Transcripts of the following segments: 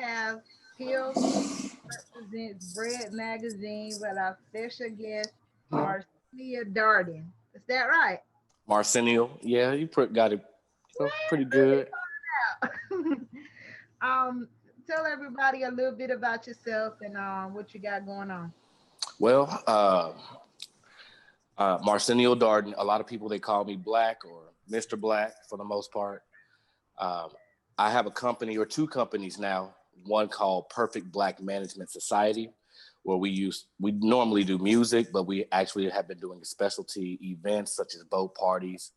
have PLC presents Bread Magazine with our special guest, Marcenial Darden. Is that right? Marcenial, yeah, got it pretty good. Well, um, tell everybody a little bit about yourself and what you got going on. Well, Marcenial Darden, a lot of people they call me Black or Mr. Black for the most part. Um, I have a company or two companies now. One called Perfect Black Management Society, where we normally do music, but we actually have been doing specialty events such as boat parties,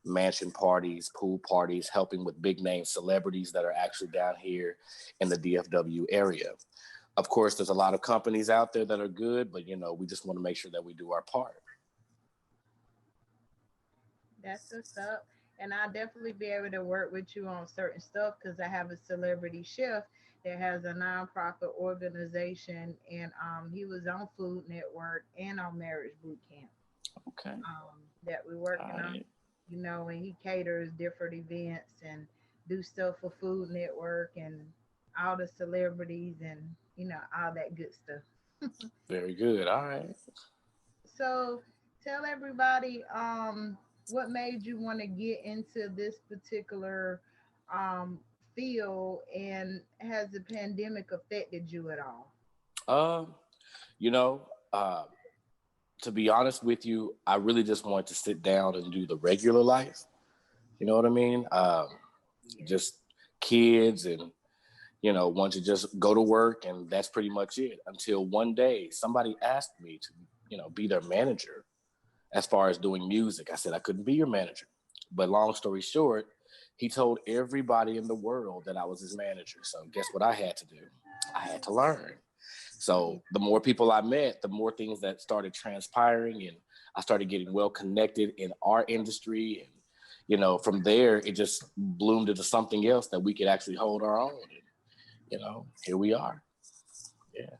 mansion parties, pool parties, helping with big name celebrities that are actually down here in the DFW area. Of course, there's a lot of companies out there that are good, but we just want to make sure that we do our part. That's what's up. And I'll definitely be able to work with you on certain stuff because I have a celebrity chef that has a nonprofit organization, and he was on Food Network and on Marriage Boot Camp Okay. that we're All working on. right. And he caters different events and do stuff for Food Network and all the celebrities and all that good stuff. Very good. All right. So tell everybody what made you want to get into this particular um field, and has the pandemic affected you at all? Um, you know, uh, to be honest with you, I really just wanted to sit down and do the regular life. You know what I mean? Yeah. Just kids and want to just go to work, and that's pretty much it. Until one day somebody asked me to, be their manager as far as doing music. I said I couldn't be your manager. But long story short, he told everybody in the world that I was his manager. So guess what I had to do? I had to learn. Yeah. So the more people I met, the more things that started transpiring, and I started getting well connected in our industry. And, from there, it just bloomed into something else that we could actually hold our own. And, here we are. Yeah.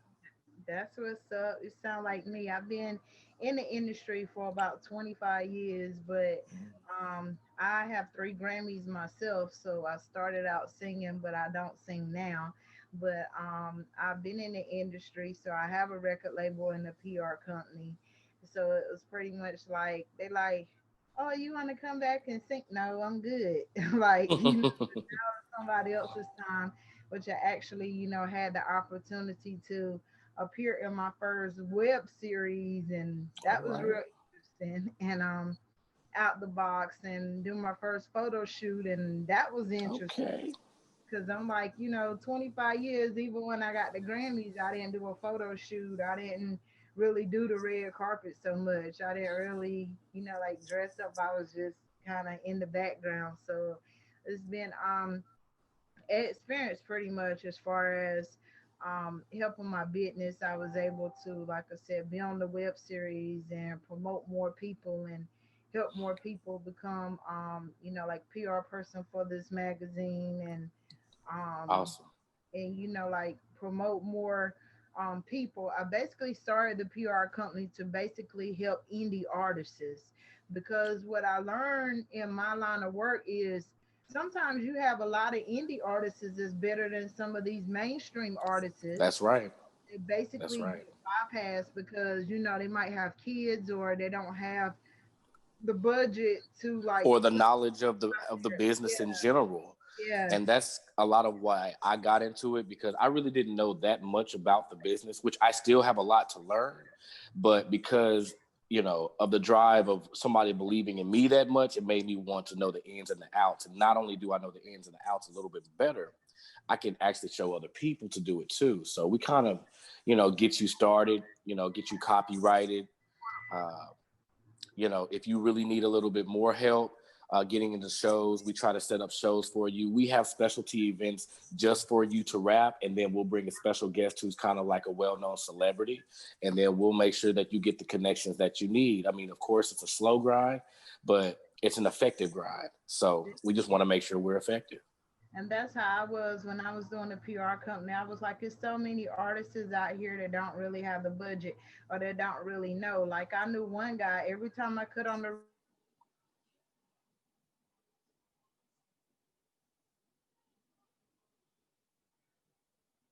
That's what's up. You sound like me. I've been in the industry for about 25 years, but I have three Grammys myself. So I started out singing, but I don't sing now. But I've been in the industry, so I have a record label and a PR company. So it was pretty much like they like, oh, you want to come back and sing? No, I'm good. Like somebody else's time, which I actually, had the opportunity to appear in my first web series, and All that was right. real interesting. And out the box and do my first photo shoot, and that was interesting Okay. because I'm like, 25 years, even when I got the Grammys, I didn't do a photo shoot. I didn't really do the red carpet so much. I didn't really, like dress up. I was just kind of in the background. So it's been experience pretty much as far as helping my business. I was able to, like I said, be on the web series and promote more people and help more people become, like PR person for this magazine, um, Awesome. and like promote more people. I basically started the PR company to basically help indie artists, because what I learned in my line of work is sometimes you have a lot of indie artists is better than some of these mainstream artists. That's right. They That's basically right. get bypassed because they might have kids or they don't have the budget to like Or the put knowledge of the business in general. yeah. And that's a lot of why I got into it, because I really didn't know that much about the business, which I still have a lot to learn. But because, of the drive of somebody believing in me that much, it made me want to know the ins and the outs. And not only do I know the ins and the outs a little bit better, I can actually show other people to do it too. So we kind of, get you started, get you copyrighted. Uh, if you really need a little bit more help getting into shows, we try to set up shows for you. We have specialty events just for you to rap, and then we'll bring a special guest who's kind of like a well-known celebrity, and then we'll make sure that you get the connections that you need. I mean, of course, it's a slow grind, but it's an effective grind. So we just want to make sure we're effective. And that's how I was when I was doing the PR company. I was like, there's so many artists out here that don't really have the budget or that don't really know. Like I knew one guy, every time I cut on the radio, he would say, "Hey, I got this artist. He got a budget of $1 million.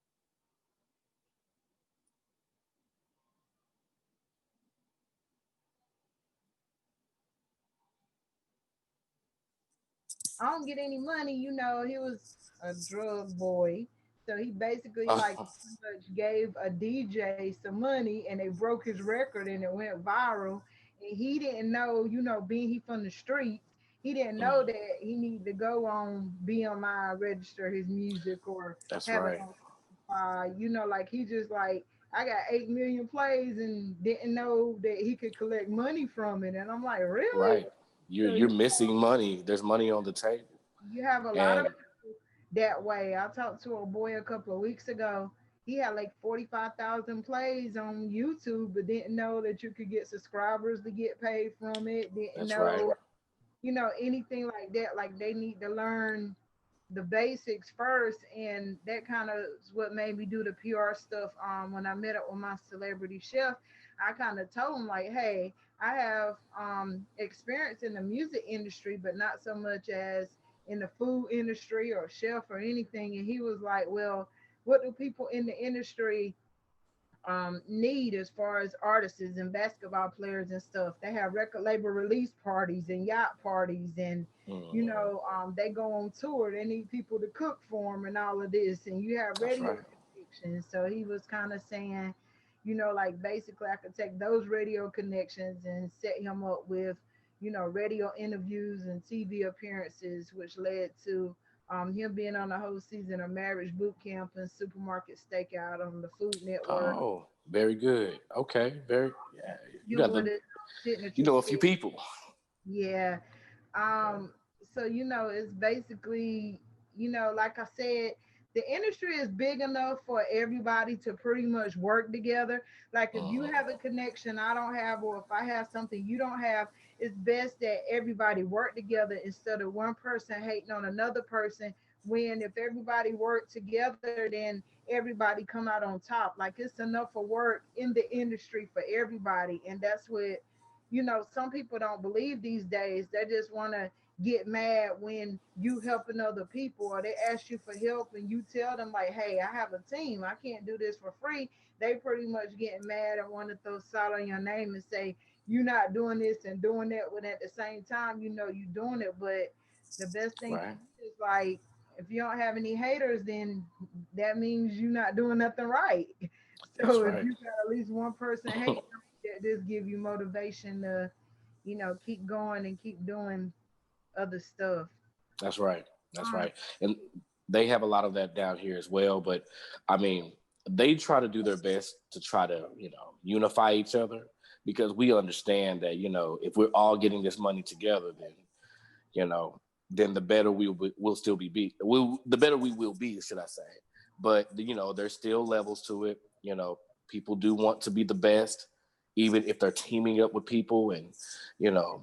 I don't get any money. He was a drug boy. So he basically like Oh, pretty much gave a DJ some money and they broke his record and it went viral. And he didn't know, being he from the streets, he didn't know mm, that he needed to go on BMI, register his music or that's have it right. on like he just like I got 8 million plays and didn't know that he could collect money from it. And I'm like, really? Right. You're So you're missing money. There's money on the table. you have a lot of And people that way. I talked to a boy a couple of weeks ago. He had like 45,000 plays on YouTube, but didn't know that you could get subscribers to get paid from it. Didn't that's right. know, anything like that. Like they need to learn the basics first, and that kind of is what made me do the PR stuff. When I met up with my celebrity chef, I kind of told him like, hey, I have experience in the music industry, but not so much as in the food industry or chef or anything. And he was like, well, what do people in the industry need as far as artists and basketball players and stuff? They have record label release parties and yacht parties, and Mm, they go on tour. They need people to cook for them and all of this. And you have that's radio right. connections. So he was kind of saying, like basically I could take those radio connections and set him up with, radio interviews and TV appearances, which led to him being on the whole season of Marriage Boot Camp and Supermarket Stakeout on the Food Network. Oh, very good. Okay, very yeah. You You got would the have you signature know a few skit. people. Yeah. Okay. So it's basically, like I said, the industry is big enough for everybody to pretty much work together. Like if you Mhm. have a connection I don't have, or if I have something you don't have, it's best that everybody work together instead of one person hating on another person. When if everybody work together, then everybody come out on top. Like it's enough for work in the industry for everybody, and that's what some people don't believe these days. They just want to get mad when you helping other people or they ask you for help and you tell them like, hey, I have a team, I can't do this for free. They pretty much getting mad and want to throw salt on your name and say you're not doing this and doing that, when at the same time you're doing it. But the best thing to Right. do is like, if you don't have any haters, then that means you're not doing nothing right. That's So if right. you got at least one person hating, that just give you motivation to, keep going and keep doing other stuff. That's right. That's Um, right. And they have a lot of that down here as well. But I mean, they try to do their best to try to, unify each other because we understand that, if we're all getting this money together, you know, then the better will still be. The better we will be, should I say? But there's still levels to it. People do want to be the best, even if they're teaming up with people, and you know,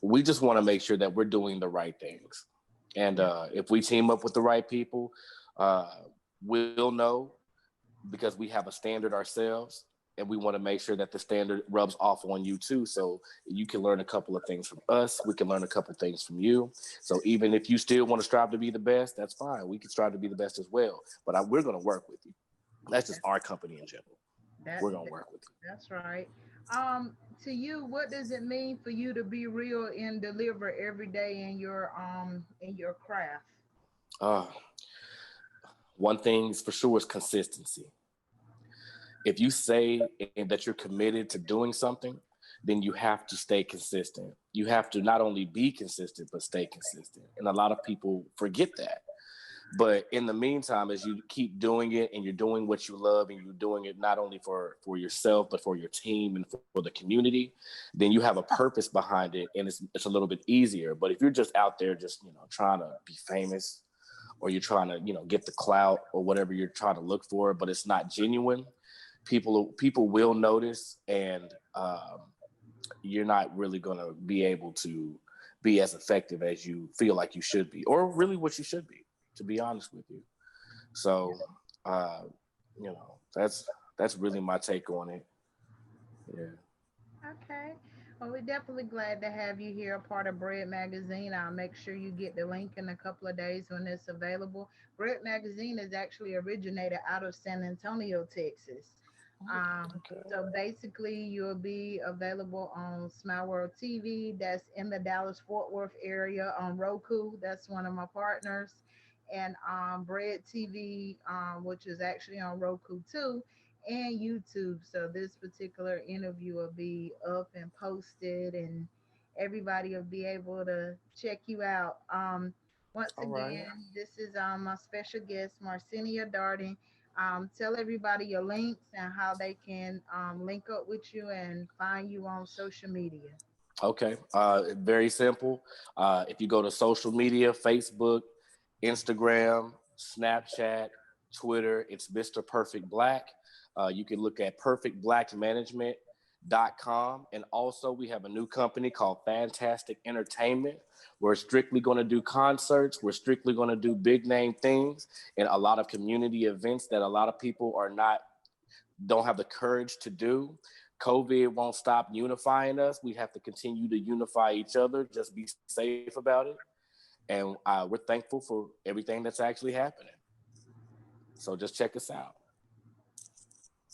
we just want to make sure that we're doing the right things. And yeah, if we team up with the right people, uh, we'll know because we have a standard ourselves, and we want to make sure that the standard rubs off on you too. So you can learn a couple of things from us. We can learn a couple of things from you. So even if you still want to strive to be the best, that's fine. We can strive to be the best as well. But we're going to work with you. That's just that, our company in general. that, We're going to that work with that's right. To you, what does it mean for you to be real and deliver every day in your craft? you. One thing for sure is consistency. If you say that you're committed to doing something, then you have to stay consistent. You have to not only be consistent, but stay consistent. And a lot of people forget that. But in the meantime, as you keep doing it and you're doing what you love and you're doing it not only for yourself, but for your team and for the community, then you have a purpose behind it and it's a little bit easier. But if you're just out there just, trying to be famous or you're trying to, get the clout or whatever you're trying to look for, but it's not genuine, people will notice, and you're not really going to be able to be as effective as you feel like you should be, or really what you should be, to be honest with you. So, uh, that's really my take on it. Yeah. Okay. Well, we're definitely glad to have you here, a part of Bread Magazine. I'll make sure you get the link in a couple of days when it's available. Bread Magazine is actually originated out of San Antonio, Texas. Um, Okay. so basically, you'll be available on Smile World TV. That's in the Dallas Fort Worth area on Roku. That's one of my partners, and B.R.E.A.D TV, which is actually on Roku too, and YouTube. So this particular interview will be up and posted, and everybody will be able to check you out. Once All right. again, this is my special guest, Marcenial Darden. Tell everybody your links and how they can link up with you and find you on social media. Okay. Very simple. If you go to social media, Facebook, Instagram, Snapchat, Twitter, it's Mr. Perfect Black. You can look at perfectblackmanagement.com. And also, we have a new company called Fantastic Entertainment. We're strictly going to do concerts. We're strictly going to do big name things and a lot of community events that a lot of people are not don't have the courage to do. COVID won't stop unifying us. We have to continue to unify each other. Just be safe about it. And we're thankful for everything that's actually happening. So just check us out.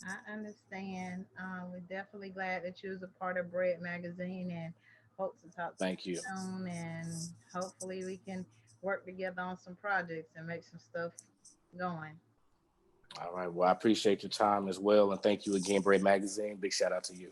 I understand. We're definitely glad that you was a part of Bread Magazine and hope to talk to Thank you you. soon. And hopefully we can work together on some projects and make some stuff going. All right. Well, I appreciate your time as well. And thank you again, B.R.E.A.D Magazine. Big shout out to you.